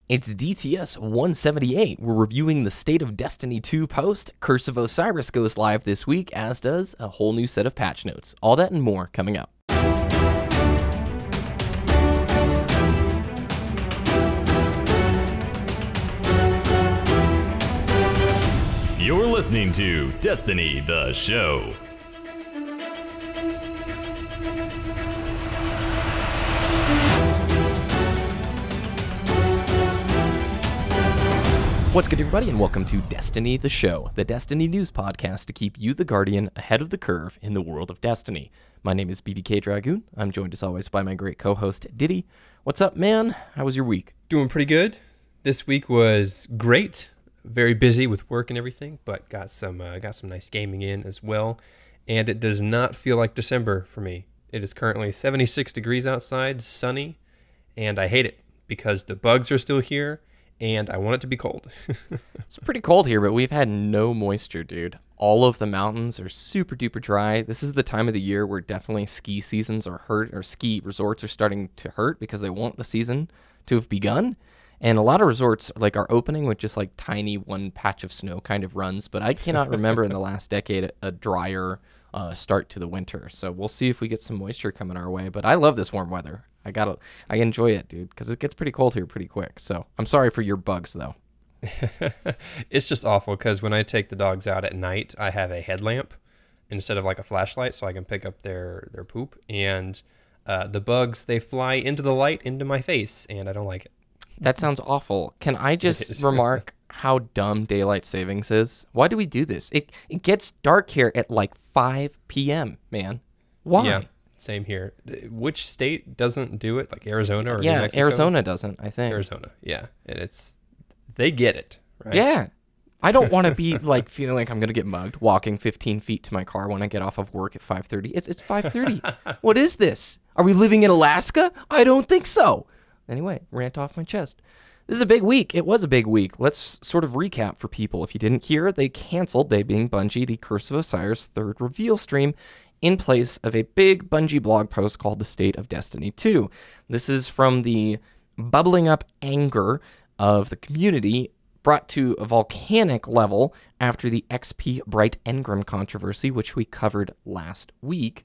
It's DTS 178. We're reviewing the State of Destiny 2 post. Curse of Osiris goes live this week, as does a whole new set of patch notes. All that and more coming up. You're listening to Destiny, the show. What's good, everybody, and welcome to Destiny, the show, the Destiny news podcast to keep you, the Guardian, ahead of the curve in the world of Destiny. My name is BBKDRAGOON. I'm joined, as always, by my great co-host, Ditty. What's up, man? How was your week? Doing pretty good. This week was great. Very busy with work and everything, but got some nice gaming in as well. And it does not feel like December for me. It is currently 76 degrees outside, sunny, and I hate it because the bugs are still here. And I want it to be cold. It's pretty cold here, but we've had no moisture, dude. All of the mountains are super duper dry. This is the time of the year where definitely ski seasons are hurt, or ski resorts are starting to hurt because they want the season to have begun. And a lot of resorts are opening with just tiny one patch of snow kind of runs. But I cannot remember in the last decade a drier start to the winter. So we'll see if we get some moisture coming our way. But I love this warm weather. I enjoy it, dude, because it gets pretty cold here pretty quick. So I'm sorry for your bugs, though. It's just awful because when I take the dogs out at night, I have a headlamp instead of a flashlight so I can pick up their poop. And the bugs, they fly into the light, into my face, and I don't like it. That sounds awful. Can I just remark how dumb daylight savings is? Why do we do this? It gets dark here at 5 p.m., man. Why? Yeah. Same here. Which state doesn't do it? Arizona or New Yeah, Mexico? Arizona doesn't, I think. Arizona, yeah. And they get it, right? Yeah. I don't want to be feeling like I'm going to get mugged walking 15 feet to my car when I get off of work at 5:30. It's 5:30. What is this? Are we living in Alaska? I don't think so. Anyway, rant off my chest. This is a big week. It was a big week. Let's sort of recap for people. If you didn't hear, they canceled, they being Bungie, the Curse of Osiris third reveal stream in place of a big Bungie blog post called The State of Destiny 2. This is from the bubbling up anger of the community brought to a volcanic level after the XP Bright Engram controversy, which we covered last week.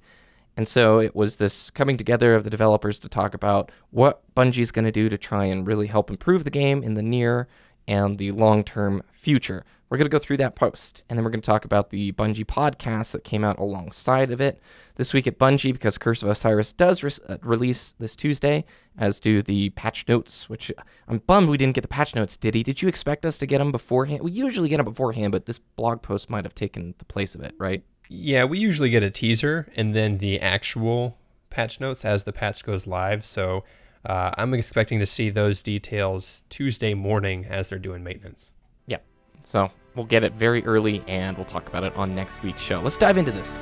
And so it was this coming together of the developers to talk about what Bungie's going to do to try and really help improve the game in the near and the long-term future. We're going to go through that post, and then we're going to talk about the Bungie podcast that came out alongside of it this week at Bungie, because Curse of Osiris does release this Tuesday, as do the patch notes, which I'm bummed we didn't get the patch notes, Ditty. Did you expect us to get them beforehand? We usually get them beforehand, but this blog post might have taken the place of it, right? Yeah, we usually get a teaser and then the actual patch notes as the patch goes live, so I'm expecting to see those details Tuesday morning as they're doing maintenance. Yeah, so we'll get it very early, and we'll talk about it on next week's show. Let's dive into this.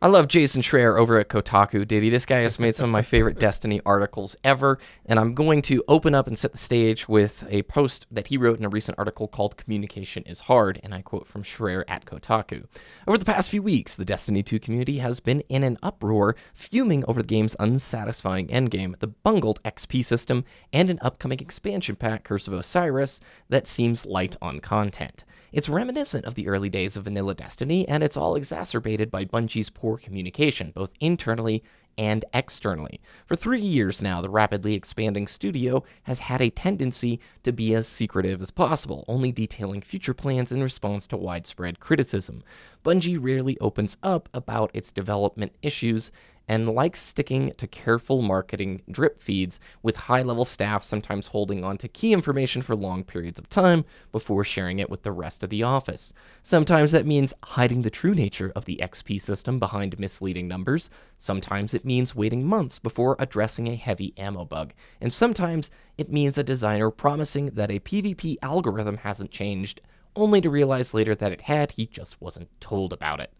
I love Jason Schreier over at Kotaku, Ditty. This guy has made some of my favorite Destiny articles ever, and I'm going to open up and set the stage with a post that he wrote in a recent article called Communication is Hard, and I quote from Schreier at Kotaku. Over the past few weeks, the Destiny 2 community has been in an uproar, fuming over the game's unsatisfying endgame, the bungled XP system, and an upcoming expansion pack, Curse of Osiris, that seems light on content. It's reminiscent of the early days of vanilla Destiny, and it's all exacerbated by Bungie's poor communication, both internally and externally. For 3 years now, the rapidly expanding studio has had a tendency to be as secretive as possible, only detailing future plans in response to widespread criticism. Bungie rarely opens up about its development issues, and likes sticking to careful marketing drip feeds, with high-level staff sometimes holding on to key information for long periods of time before sharing it with the rest of the office. Sometimes that means hiding the true nature of the XP system behind misleading numbers, sometimes it means waiting months before addressing a heavy ammo bug, and sometimes it means a designer promising that a PvP algorithm hasn't changed, only to realize later that it had, he just wasn't told about it.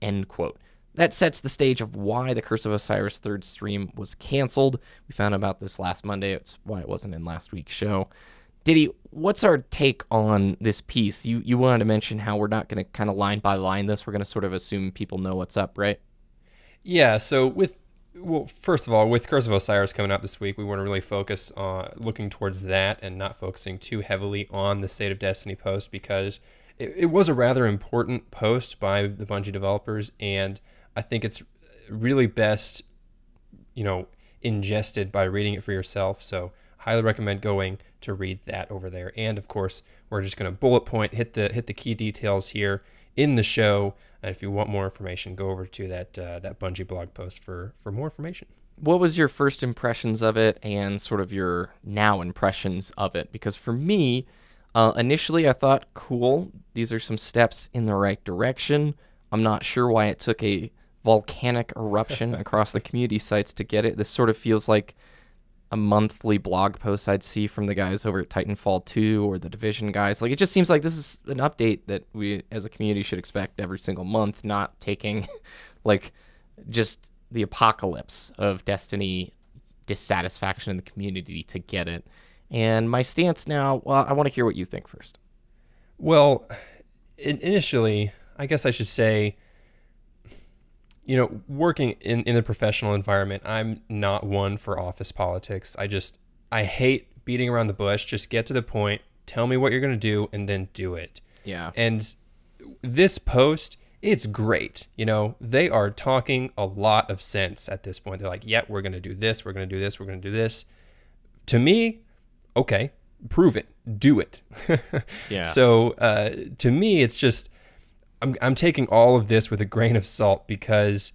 End quote. That sets the stage of why the Curse of Osiris third stream was canceled. We found out about this last Monday. It's why it wasn't in last week's show. Ditty, what's our take on this piece? You wanted to mention how we're not going to kind of line by line this. We're going to sort of assume people know what's up, right? Yeah, so with Well, first of all, with Curse of Osiris coming out this week, we want to really focus on looking towards that and not focusing too heavily on the State of Destiny post, because it was a rather important post by the Bungie developers, and I think it's really best, ingested by reading it for yourself. So highly recommend going to read that over there. And of course, we're just going to bullet point, hit the key details here in the show. And if you want more information, go over to that Bungie blog post for more information. What was your first impressions of it and sort of your now impressions of it? Because for me, initially I thought, cool, these are some steps in the right direction. I'm not sure why it took a volcanic eruption across the community sites to get it. This sort of feels like a monthly blog post I'd see from the guys over at Titanfall 2 or the Division guys. Like, it just seems like this is an update that we as a community should expect every single month, not taking like just the apocalypse of Destiny dissatisfaction in the community to get it. And my stance now, well, I want to hear what you think first. Well, initially, I guess I should say, working in the professional environment, I'm not one for office politics. I hate beating around the bush. Just get to the point, tell me what you're going to do, and then do it. Yeah. And this post, it's great. They are talking a lot of sense at this point. They're like, yeah, we're going to do this, we're going to do this, we're going to do this. To me, okay, prove it, do it. Yeah. So to me, it's just, I'm taking all of this with a grain of salt, because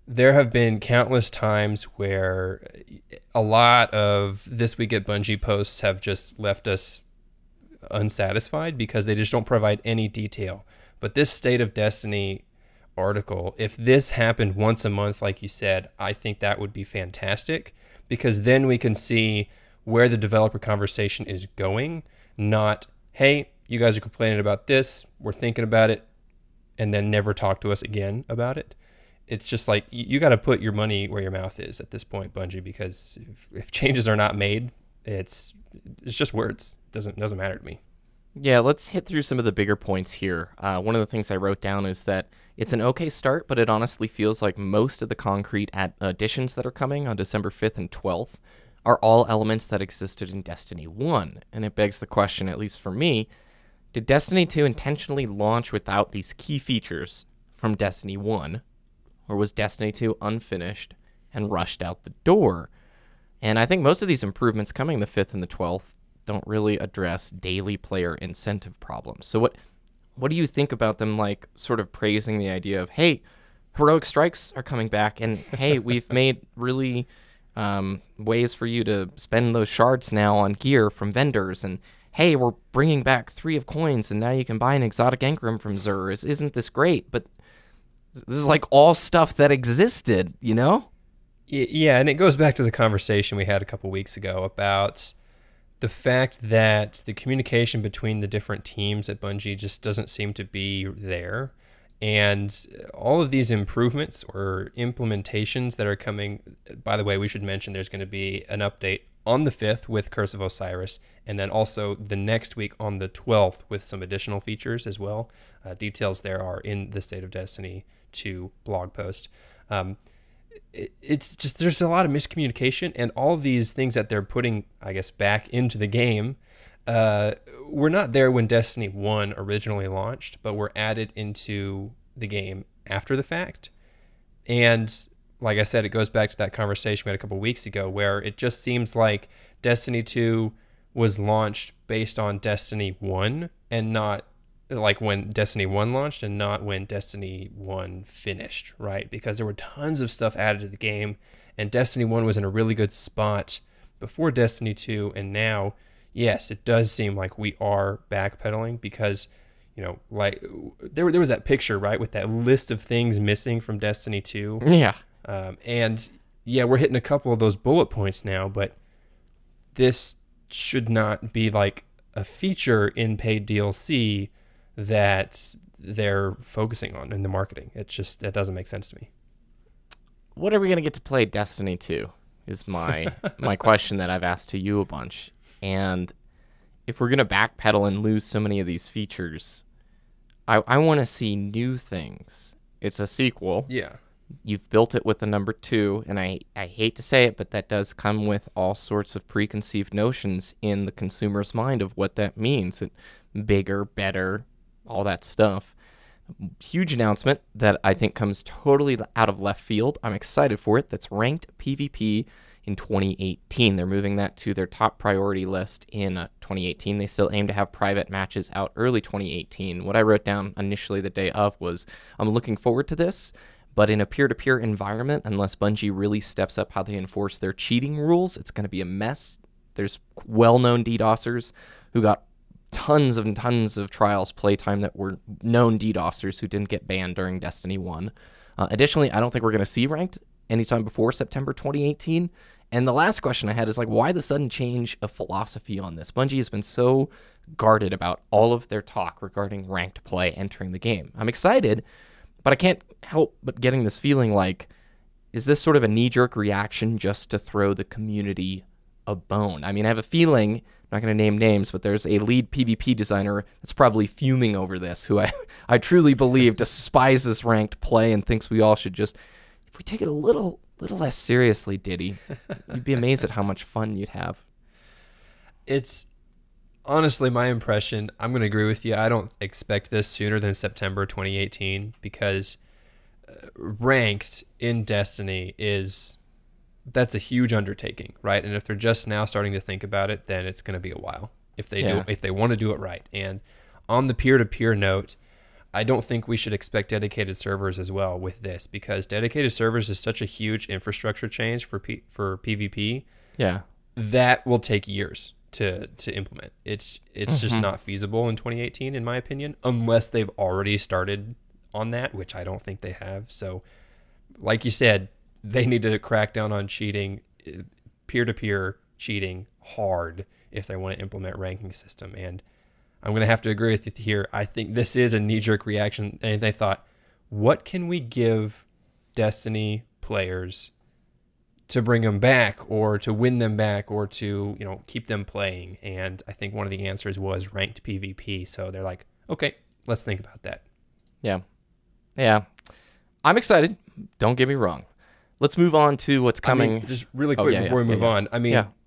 there have been countless times where a lot of This Week at Bungie posts have just left us unsatisfied because they just don't provide any detail. But this State of Destiny article, if this happened once a month, like you said, I think that would be fantastic, because then we can see where the developer conversation is going, not, hey, you guys are complaining about this, we're thinking about it, and then never talk to us again about it. It's just like, you got to put your money where your mouth is at this point, Bungie, because if changes are not made, it's just words. It doesn't matter to me. Yeah, let's hit through some of the bigger points here. One of the things I wrote down is that it's an okay start, but it honestly feels like most of the concrete additions that are coming on December 5th and 12th are all elements that existed in Destiny 1. And it begs the question, at least for me, did Destiny 2 intentionally launch without these key features from Destiny 1? Or was Destiny 2 unfinished and rushed out the door? And I think most of these improvements coming the 5th and the 12th don't really address daily player incentive problems. So what do you think about them, like, sort of praising the idea of, hey, heroic strikes are coming back, and hey, we've made really ways for you to spend those shards now on gear from vendors, and hey, we're bringing back 3 of coins, and now you can buy an exotic engram from Xur. Isn't this great? But this is like all stuff that existed, Yeah, and it goes back to the conversation we had a couple weeks ago about the fact that the communication between the different teams at Bungie just doesn't seem to be there. And all of these improvements or implementations that are coming, by the way, we should mention there's going to be an update on the 5th with Curse of Osiris, and then also the next week on the 12th with some additional features as well. Details there are in the State of Destiny 2 blog post. It's just, there's a lot of miscommunication, and all of these things that they're putting, I guess, back into the game were not there when Destiny 1 originally launched, but were added into the game after the fact. And like I said, it goes back to that conversation we had a couple weeks ago, where it just seems like Destiny 2 was launched based on Destiny 1, and not like when Destiny 1 launched, and not when Destiny 1 finished, right? Because there were tons of stuff added to the game, and Destiny 1 was in a really good spot before Destiny 2, and now, yes, it does seem like we are backpedaling, because, like, there was that picture, right, with that list of things missing from Destiny 2. Yeah. And yeah, we're hitting a couple of those bullet points now, but this should not be like a feature in paid DLC that they're focusing on in the marketing. That doesn't make sense to me. What are we going to get to play Destiny 2 is my question that I've asked to you a bunch. And if we're going to backpedal and lose so many of these features, I want to see new things. It's a sequel. Yeah. You've built it with the number 2, and I hate to say it, but that does come with all sorts of preconceived notions in the consumer's mind of what that means. Bigger, better, all that stuff. Huge announcement that I think comes totally out of left field. I'm excited for it. That's ranked PvP in 2018. They're moving that to their top priority list in 2018. They still aim to have private matches out early 2018. What I wrote down initially the day of was, I'm looking forward to this, but in a peer-to-peer environment, unless Bungie really steps up how they enforce their cheating rules, it's going to be a mess. There's well-known DDoSers who got tons and tons of trials playtime that were known DDoSers who didn't get banned during Destiny 1. Additionally, I don't think we're going to see ranked anytime before September 2018. And the last question I had is, like, why the sudden change of philosophy on this? Bungie has been so guarded about all of their talk regarding ranked play entering the game. I'm excited, but I can't help but getting this feeling like, is this sort of a knee-jerk reaction just to throw the community a bone? I mean, I have a feeling, I'm not going to name names, but there's a lead PvP designer that's probably fuming over this, who I truly believe despises ranked play and thinks we all should just, if we take it a little less seriously, Ditty, you'd be amazed at how much fun you'd have. It's honestly my impression. I'm going to agree with you. I don't expect this sooner than September 2018 because ranked in Destiny that's a huge undertaking, right? And if they're just now starting to think about it, then it's going to be a while if they want to do it right. And on the peer-to-peer note, I don't think we should expect dedicated servers as well with this, because dedicated servers is such a huge infrastructure change for PvP. Yeah, that will take years to implement. It's just not feasible in 2018, in my opinion, unless they've already started on that, which I don't think they have. So, like you said, they need to crack down on cheating, peer-to-peer cheating hard if they want to implement ranking system. And I'm going to have to agree with you here. I think this is a knee-jerk reaction, and they thought, what can we give Destiny players to bring them back or to win them back or to, keep them playing? And I think one of the answers was ranked PvP. So they're like, okay, let's think about that. Yeah. I'm excited. Don't get me wrong. Let's move on to what's coming. Just really quick before we move on.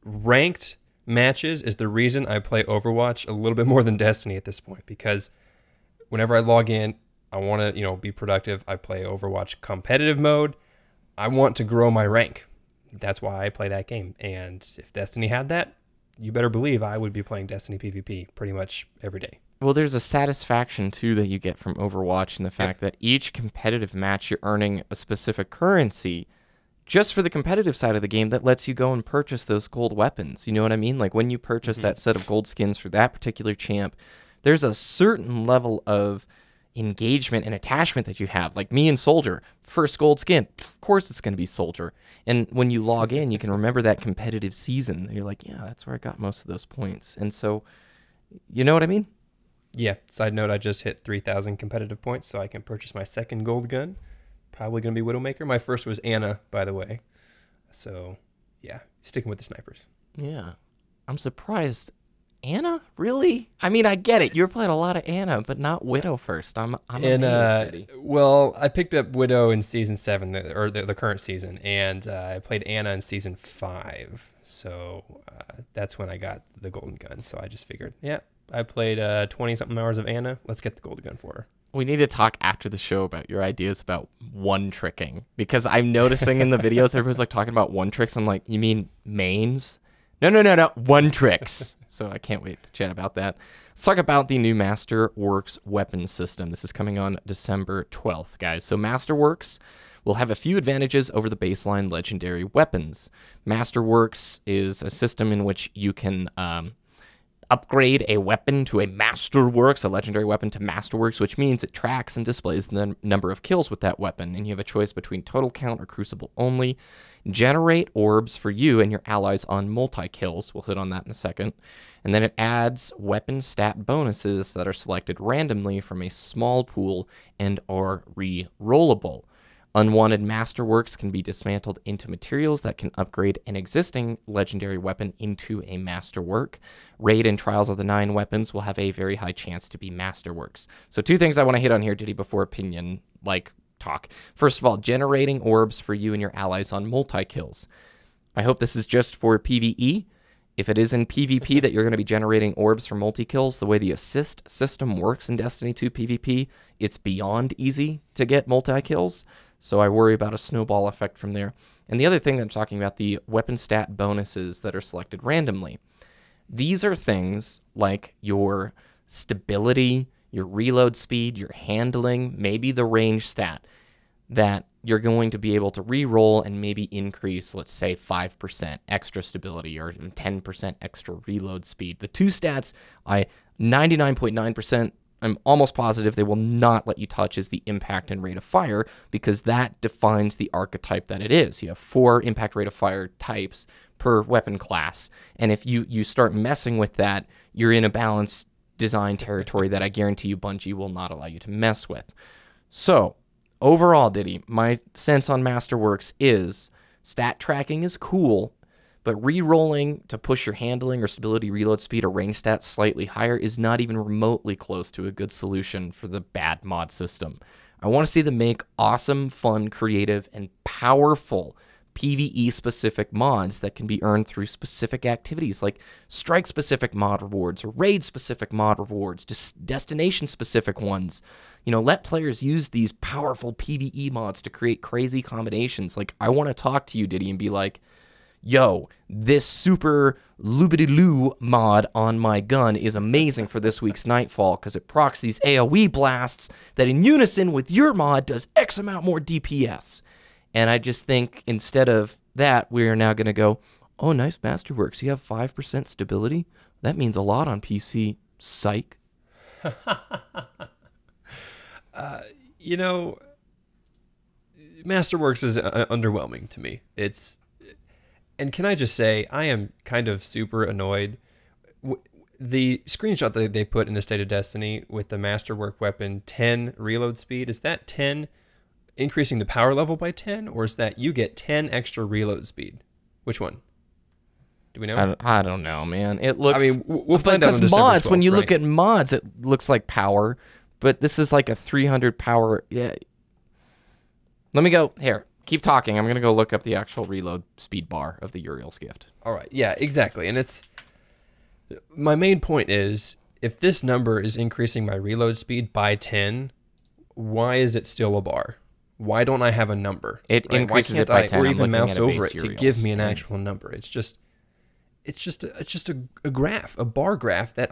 Ranked matches is the reason I play Overwatch a little bit more than Destiny at this point, because whenever I log in, I want to, be productive. I play Overwatch competitive mode. I want to grow my rank. That's why I play that game. And if Destiny had that, you better believe I would be playing Destiny PvP pretty much every day. Well, there's a satisfaction, too, that you get from Overwatch in the fact that each competitive match you're earning a specific currency just for the competitive side of the game that lets you go and purchase those gold weapons. You know what I mean? Like when you purchase that set of gold skins for that particular champ, there's a certain level of engagement and attachment that you have. Like me and Soldier, first gold skin, of course it's going to be Soldier. And when you log in, you can remember that competitive season. You're like, yeah, that's where I got most of those points. And so, you know what I mean? Yeah. Side note, I just hit 3,000 competitive points, so I can purchase my second gold gun. Probably going to be Widowmaker. My first was Anna, by the way. So, yeah, sticking with the snipers. Yeah. I'm surprised. Anna? Really? I mean, I get it. You're playing a lot of Anna, but not Widow first. I'm amazed. Well, I picked up Widow in Season 7, or the current season, and I played Anna in Season 5. So, that's when I got the golden gun. So, I just figured, yeah, I played 20-something hours of Anna. Let's get the golden gun for her. We need to talk after the show about your ideas about one-tricking, because I'm noticing in the videos everyone's like talking about one-tricks. I'm like, you mean mains? No, one-tricks. So I can't wait to chat about that. Let's talk about the new Masterworks weapon system. This is coming on December 12th, guys. So Masterworks will have a few advantages over the baseline legendary weapons. Masterworks is a system in which you can upgrade a weapon to a Masterworks, a legendary weapon to Masterworks, which means it tracks and displays the number of kills with that weapon, and you have a choice between total count or crucible only. Generate orbs for you and your allies on multi-kills. We'll hit on that in a second. And then it adds weapon stat bonuses that are selected randomly from a small pool and are re-rollable. Unwanted Masterworks can be dismantled into materials that can upgrade an existing legendary weapon into a Masterwork. Raid and Trials of the 9 weapons will have a very high chance to be Masterworks. So two things I want to hit on here, Ditty, before opinion, talk. First of all, generating orbs for you and your allies on multi-kills. I hope this is just for PvE. If it is in PvP that you're going to be generating orbs for multi-kills, the way the assist system works in Destiny 2 PvP, it's beyond easy to get multi-kills. So I worry about a snowball effect from there. And the other thing that I'm talking about, the weapon stat bonuses that are selected randomly. These are things like your stability, your reload speed, your handling, maybe the range stat that you're going to be able to re-roll and maybe increase, let's say, 5% extra stability or 10% extra reload speed. The two stats, 99.9%, I'm almost positive they will not let you touch is the impact and rate of fire, because that defines the archetype that it is. You have 4 impact rate of fire types per weapon class, and if you start messing with that, you're in a balanced design territory that I guarantee you Bungie will not allow you to mess with. So, overall, Ditty, my sense on Masterworks is stat tracking is cool, but re-rolling to push your handling or stability, reload speed, or range stats slightly higher is not even remotely close to a good solution for the bad mod system. I want to see them make awesome, fun, creative, and powerful PvE-specific mods that can be earned through specific activities like strike-specific mod rewards or raid-specific mod rewards, destination-specific ones. You know, let players use these powerful PvE mods to create crazy combinations. Like, I want to talk to you, Ditty, and be like, yo, this super loobity-loo mod on my gun is amazing for this week's Nightfall because it procs these AoE blasts that in unison with your mod does X amount more DPS. And I just think instead of that, we are now going to go, oh, nice Masterworks. You have 5% stability? That means a lot on PC. Psych. You know, Masterworks is underwhelming to me. And can I just say, I am kind of super annoyed. The screenshot that they put in the State of Destiny with the Masterwork weapon 10 reload speed, is that 10 increasing the power level by 10, or is that you get 10 extra reload speed? Which one? Do we know? I don't know, man. It looks... I mean, we'll find out on because December mods, 12th, when you right? look at mods, it looks like power, but this is like a 300 power... Yeah. Let me go... Here, keep talking. I'm going to go look up the actual reload speed bar of the Uriel's gift. All right. Yeah, exactly. And it's... My main point is, if this number is increasing my reload speed by 10, why is it still a bar? Why don't I have a number? It increases it by 10. Or I'm even looking mouse at a over base it to Uriel's. give me an actual number. It's just a graph, a bar graph that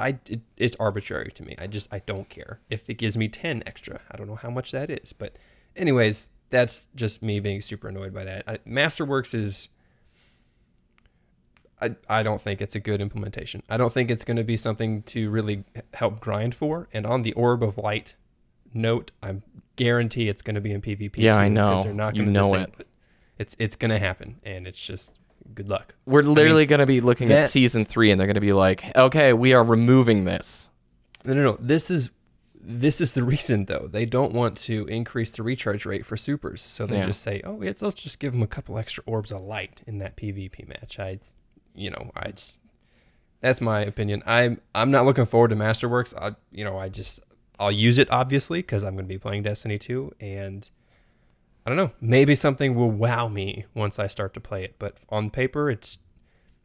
it's arbitrary to me. I don't care if it gives me 10 extra. I don't know how much that is, but anyways, that's just me being super annoyed by that. Masterworks is... I don't think it's a good implementation. I don't think it's going to be something to really help grind for. And on the Orb of Light note, I guarantee it's going to be in PvP. Yeah, too, I know. because they're not You going to know disable it. It's going to happen, and it's just good luck. We're literally going to be looking at Season 3, and they're going to be like, okay, we are removing this. No. This is the reason, though. They don't want to increase the recharge rate for supers, so they just say, oh, let's just give them a couple extra Orbs of Light in that PvP match. That's my opinion. I'm not looking forward to Masterworks. I'll use it obviously because I'm going to be playing Destiny 2, and I don't know, maybe something will wow me once I start to play it. But on paper, it's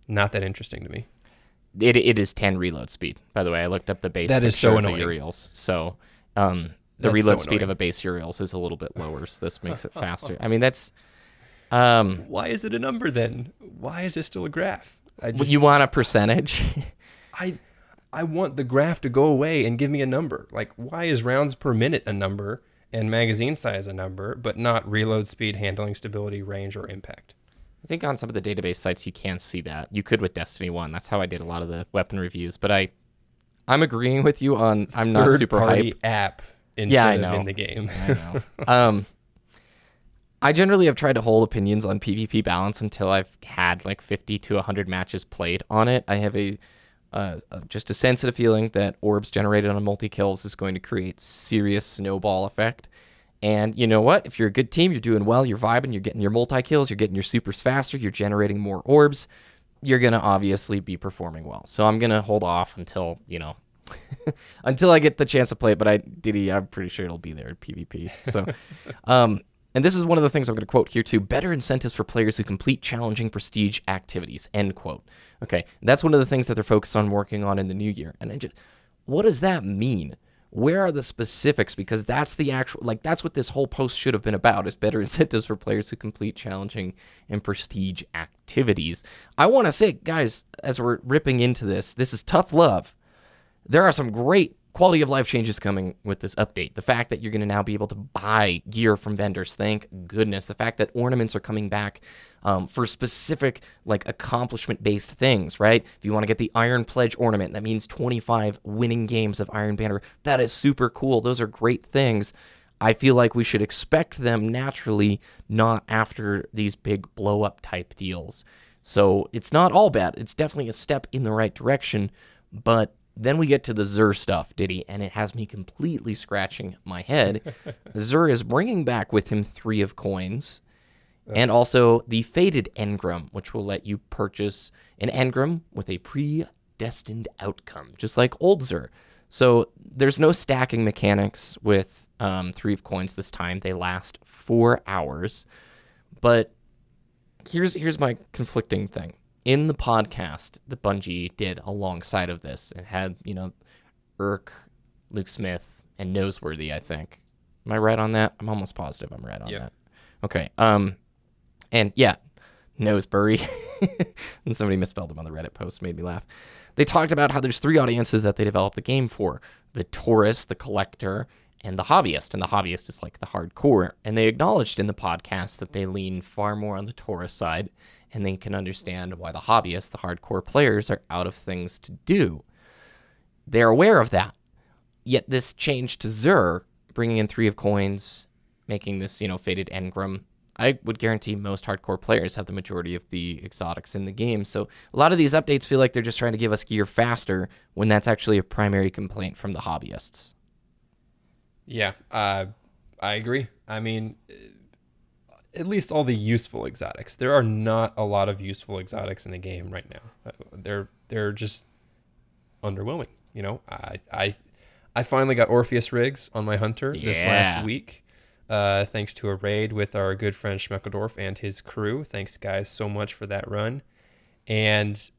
not that interesting to me. It is 10 reload speed. By the way, I looked up the base. That is so of the annoying. Uriel's. So the reload speed of a base Uriel's is a little bit lower, so this makes it faster. I mean, that's... Why is it a number then? Why is it still a graph? You want a percentage? I want the graph to go away and give me a number. Like, why is rounds per minute a number and magazine size a number, but not reload speed, handling stability, range, or impact? I think on some of the database sites you can see that. You could with Destiny 1. That's how I did a lot of the weapon reviews. But I'm agreeing with you on I'm not super hype. App instead of in the game. I know. I generally have tried to hold opinions on PvP balance until I've had like 50 to 100 matches played on it. I have just a sensitive feeling that orbs generated on multi-kills is going to create serious snowball effect. And you know what? If you're a good team, you're doing well, you're vibing, you're getting your multi-kills, you're getting your supers faster, you're generating more orbs, you're going to obviously be performing well. So I'm going to hold off until, until I get the chance to play it, but I'm pretty sure it'll be there in PvP. So, and this is one of the things I'm going to quote here too: better incentives for players who complete challenging prestige activities, end quote. Okay, that's one of the things that they're focused on working on in the new year. And what does that mean? Where are the specifics? Because that's the actual, that's what this whole post should have been about, is better incentives for players who complete challenging and prestige activities. I want to say, guys, as we're ripping into this is tough love. There are some great quality of life changes coming with this update. The fact that you're going to now be able to buy gear from vendors, thank goodness. The fact that ornaments are coming back for specific accomplishment-based things, right? If you want to get the Iron Pledge ornament, that means 25 winning games of Iron Banner. That is super cool. Those are great things. I feel like we should expect them naturally, not after these big blow-up type deals. So it's not all bad. It's definitely a step in the right direction, but then we get to the Xur stuff, Ditty, and it has me completely scratching my head. Xur is bringing back with him 3 of coins, and also the Fated Engram, which will let you purchase an engram with a predestined outcome, just like old Xur. So there's no stacking mechanics with 3 of coins this time. They last 4 hours. But here's my conflicting thing. In the podcast that Bungie did alongside of this, it had, Urk, Luke Smith, and Noseworthy, I think. Am I right on that? I'm almost positive I'm right on that. Okay. And yeah, Nosebury. And somebody misspelled him on the Reddit post, made me laugh. They talked about how there's 3 audiences that they developed the game for: the tourist, the collector, and the hobbyist. And the hobbyist is like the hardcore. And they acknowledged in the podcast that they lean far more on the tourist side, and they can understand why the hobbyists, the hardcore players, are out of things to do. They're aware of that. Yet this change to Xur, bringing in 3 of coins, making this, Fated Engram, I would guarantee most hardcore players have the majority of the exotics in the game. So a lot of these updates feel like they're just trying to give us gear faster, when that's actually a primary complaint from the hobbyists. Yeah, I agree. I mean, at least all the useful exotics. There are not a lot of useful exotics in the game right now. They're just underwhelming. I finally got Orpheus rigs on my hunter this last week, thanks to a raid with our good friend Schmeckledorf and his crew. Thanks, guys, so much for that run. And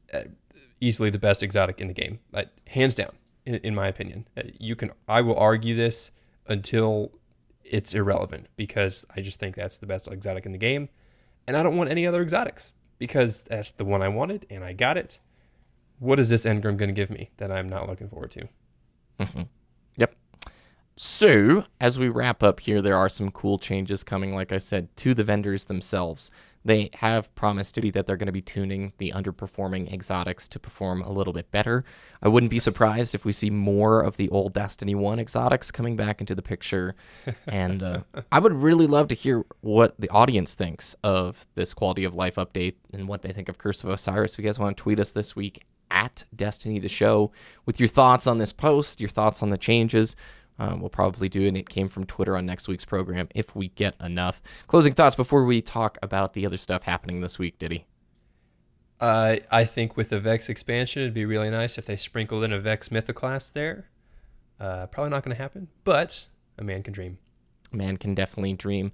easily the best exotic in the game, hands down, in my opinion. I will argue this until it's irrelevant, because I just think that's the best exotic in the game, and I don't want any other exotics, because that's the one I wanted and I got it. What is this engram going to give me that I'm not looking forward to? Mm-hmm. Yep. So as we wrap up here, there are some cool changes coming, like I said, to the vendors themselves. They have promised Ditty that they're going to be tuning the underperforming exotics to perform a little bit better. I wouldn't be surprised if we see more of the old Destiny 1 exotics coming back into the picture. And I would really love to hear what the audience thinks of this quality of life update and what they think of Curse of Osiris. If you guys want to tweet us this week at Destiny the Show with your thoughts on this post, your thoughts on the changes. We'll probably do, and it came from Twitter on next week's program if we get enough. Closing thoughts before we talk about the other stuff happening this week, Ditty. I think with the Vex expansion, it'd be really nice if they sprinkled in a Vex Mythoclast there. Probably not going to happen, but a man can dream. A man can definitely dream.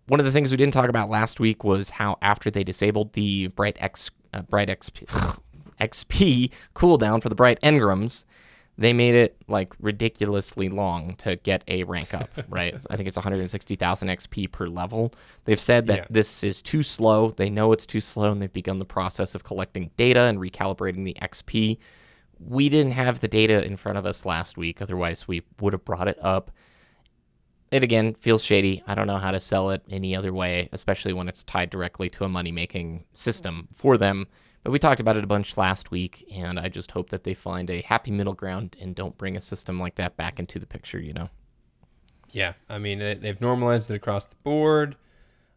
One of the things we didn't talk about last week was how after they disabled the Bright XP cooldown for the Bright Engrams, they made it ridiculously long to get a rank up, right? I think it's 160,000 XP per level. They've said that this is too slow. They know it's too slow, and they've begun the process of collecting data and recalibrating the XP. We didn't have the data in front of us last week. Otherwise, we would have brought it up. It, again, feels shady. I don't know how to sell it any other way, especially when it's tied directly to a money-making system for them. But we talked about it a bunch last week, and I just hope that they find a happy middle ground and don't bring a system like that back into the picture, Yeah, I mean, they've normalized it across the board.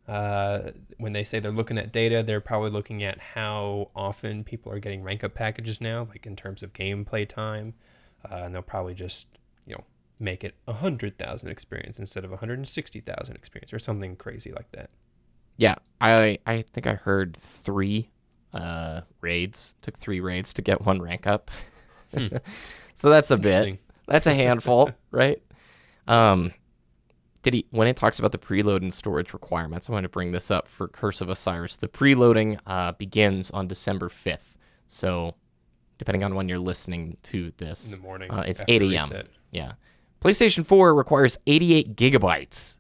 When they say they're looking at data, they're probably looking at how often people are getting rank up packages now, in terms of gameplay time. And they'll probably just, make it 100,000 experience instead of 160,000 experience or something crazy like that. Yeah, I think I heard 3 raids. Took 3 raids to get 1 rank up. So that's a bit. Interesting. That's a handful, right? Ditty, when it talks about the preload and storage requirements, I want to bring this up for Curse of Osiris. The preloading begins on December 5th. So depending on when you're listening to this, In the morning. it's after 8 the a.m. reset. Yeah. PlayStation 4 requires 88 gigabytes.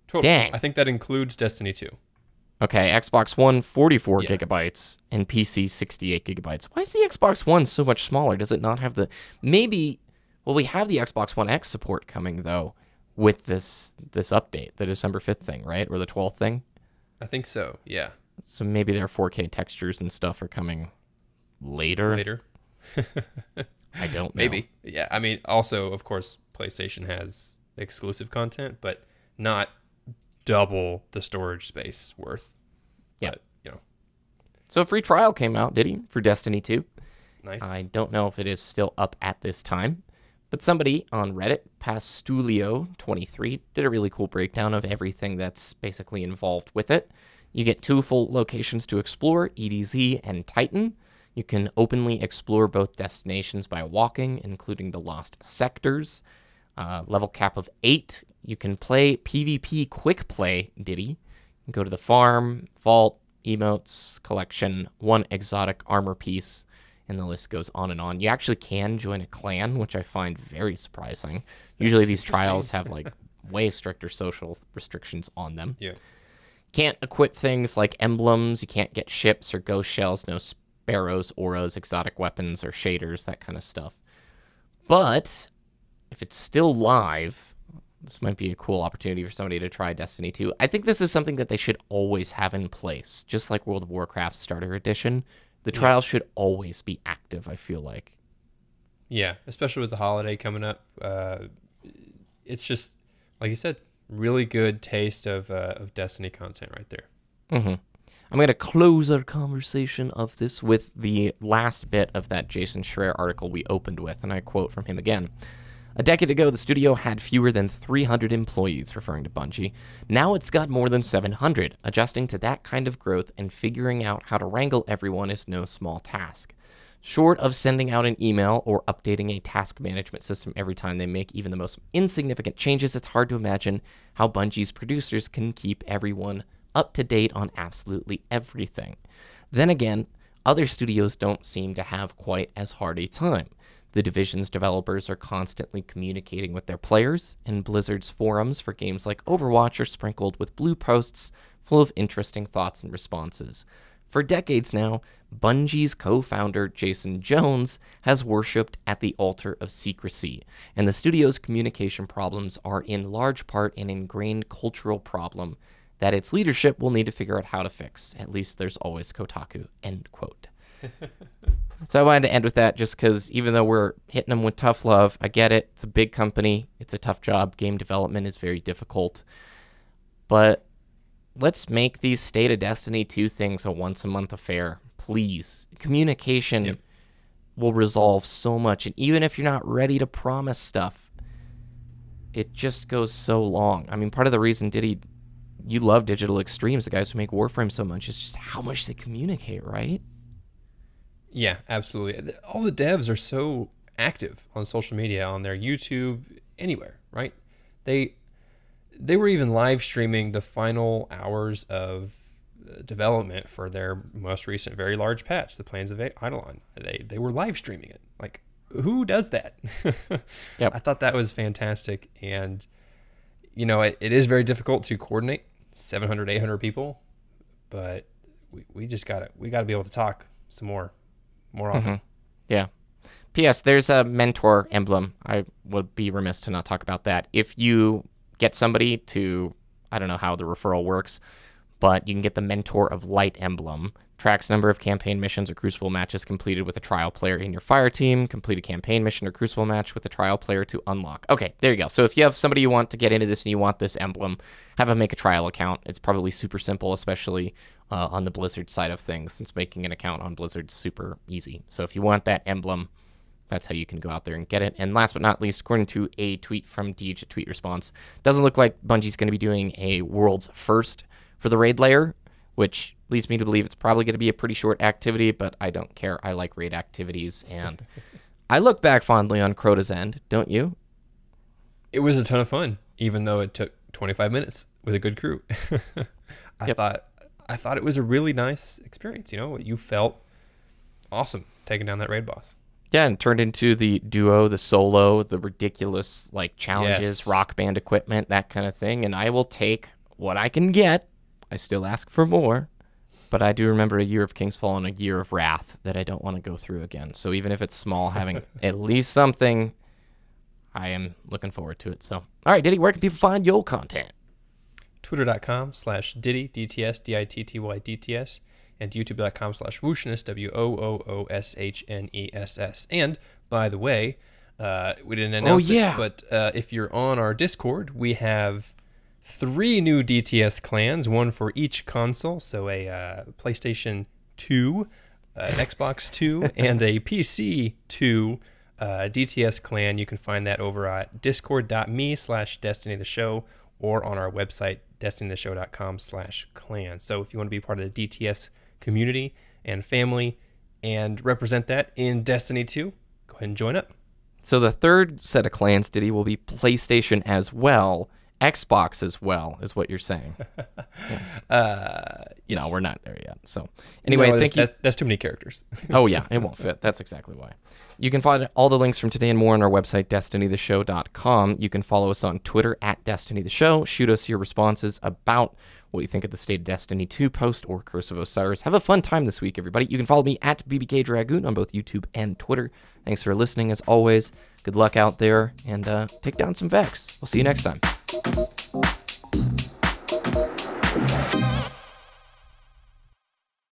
Total. Dang. I think that includes Destiny 2. Okay, Xbox One 44 Yeah. gigabytes and PC 68 gigabytes. Why is the Xbox One so much smaller? Does it not have the... Maybe... Well, we have the Xbox One X support coming, though, with this update, the December 5th thing, right? Or the 12th thing? I think so, yeah. So maybe their 4K textures and stuff are coming later. Later. I don't know. Maybe. Yeah, I mean, also, of course, PlayStation has exclusive content, but not double the storage space worth. Yeah. But, you know, So a free trial came out, did he, for Destiny 2? nice. I don't know if it is still up at this time, but somebody on Reddit, Pastulio23, did a really cool breakdown of everything that's basically involved with it. You get 2 full locations to explore, EDZ and Titan. You can openly explore both destinations by walking, including the Lost Sectors. Level cap of 8. You can play PvP quick play, Ditty. You can go to the farm, vault, emotes, collection, 1 exotic armor piece, and the list goes on and on. You actually can join a clan, which I find very surprising. Usually these trials have like way stricter social restrictions on them. Yeah. Can't equip things like emblems. You can't get ships or ghost shells, no sparrows, auras, exotic weapons, or shaders, that kind of stuff. But if it's still live, this might be a cool opportunity for somebody to try Destiny 2. I think this is something that they should always have in place, just like World of Warcraft Starter Edition. The trial should always be active, I feel like. Yeah, especially with the holiday coming up. It's just, like you said, really good taste of Destiny content right there. Mm-hmm. I'm going to close our conversation of this with the last bit of that Jason Schreier article we opened with, and I quote from him again. A decade ago, the studio had fewer than 300 employees, referring to Bungie. Now it's got more than 700. Adjusting to that kind of growth and figuring out how to wrangle everyone is no small task. Short of sending out an email or updating a task management system every time they make even the most insignificant changes, it's hard to imagine how Bungie's producers can keep everyone up to date on absolutely everything. Then again, other studios don't seem to have quite as hard a time. The division's developers are constantly communicating with their players, and Blizzard's forums for games like Overwatch are sprinkled with blue posts full of interesting thoughts and responses. For decades now, Bungie's co-founder Jason Jones has worshipped at the altar of secrecy, and the studio's communication problems are in large part an ingrained cultural problem that its leadership will need to figure out how to fix. At least there's always Kotaku, end quote. So I wanted to end with that just because even though we're hitting them with tough love, I get it. It's a big company. It's a tough job. Game development is very difficult. But let's make these State of Destiny 2 things a once-a-month affair, please. Communication will resolve so much. And even if you're not ready to promise stuff, it just goes so long. I mean, part of the reason Ditty, you love Digital Extremes, the guys who make Warframe so much, is just how much they communicate, right? Yeah, absolutely. All the devs are so active on social media, on their YouTube, anywhere, right? They were even live streaming the final hours of development for their most recent very large patch, the Plans of Eidolon. They were live streaming it. Like, who does that? Yep. I thought that was fantastic. And, you know, it is very difficult to coordinate 700, 800 people, but we got to be able to talk some more often. Mm-hmm. Yeah. P.S. There's a mentor emblem. I would be remiss to not talk about that. If you get somebody to, I don't know how the referral works, but you can get the Mentor of Light emblem. Tracks number of campaign missions or Crucible matches completed with a trial player in your fire team. Complete a campaign mission or Crucible match with a trial player to unlock. Okay, there you go. So if you have somebody you want to get into this and you want this emblem, have them make a trial account. It's probably super simple, especially on the Blizzard side of things, since making an account on Blizzard's super easy. So if you want that emblem, that's how you can go out there and get it. And last but not least, according to a tweet from Deej, a tweet response, doesn't look like Bungie's going to be doing a world's first for the raid layer, which leads me to believe it's probably going to be a pretty short activity, but I don't care. I like raid activities, and I look back fondly on Crota's End, don't you? It was a ton of fun, even though it took 25 minutes with a good crew. I thought it was a really nice experience. You know, you felt awesome taking down that raid boss. Yeah, and turned into the duo, the solo, the ridiculous like challenges, rock band equipment, that kind of thing. And I will take what I can get. I still ask for more, but I do remember a year of Kingsfall and a year of Wrath that I don't want to go through again. So even if it's small, having at least something, I am looking forward to it. So, all right, Ditty, where can people find your content? Twitter.com/Ditty, DTS, DITTY, DTS, and YouTube.com/Wooshness, WOOOSHNESS. And by the way, we didn't announce it, but if you're on our Discord, we have 3 new DTS clans, one for each console. So a PlayStation 2, Xbox 2, and a PC 2 DTS clan. You can find that over at discord.me/Destiny the Show or on our website, destinytheshow.com/clan. So if you want to be part of the DTS community and family and represent that in Destiny 2, go ahead and join up. So the third set of clans, Ditty, will be PlayStation as well, Xbox as well, is what you're saying. Yes. No, we're not there yet. So anyway, thank you. That's too many characters. Oh, yeah, it won't fit. That's exactly why. You can find all the links from today and more on our website, destinytheshow.com. You can follow us on Twitter at DestinyTheShow. Shoot us your responses about what you think of the State of Destiny 2 post or Curse of Osiris. Have a fun time this week, everybody. You can follow me at BBKDRAGOON on both YouTube and Twitter. Thanks for listening, as always. Good luck out there, and take down some Vex. We'll see you next time.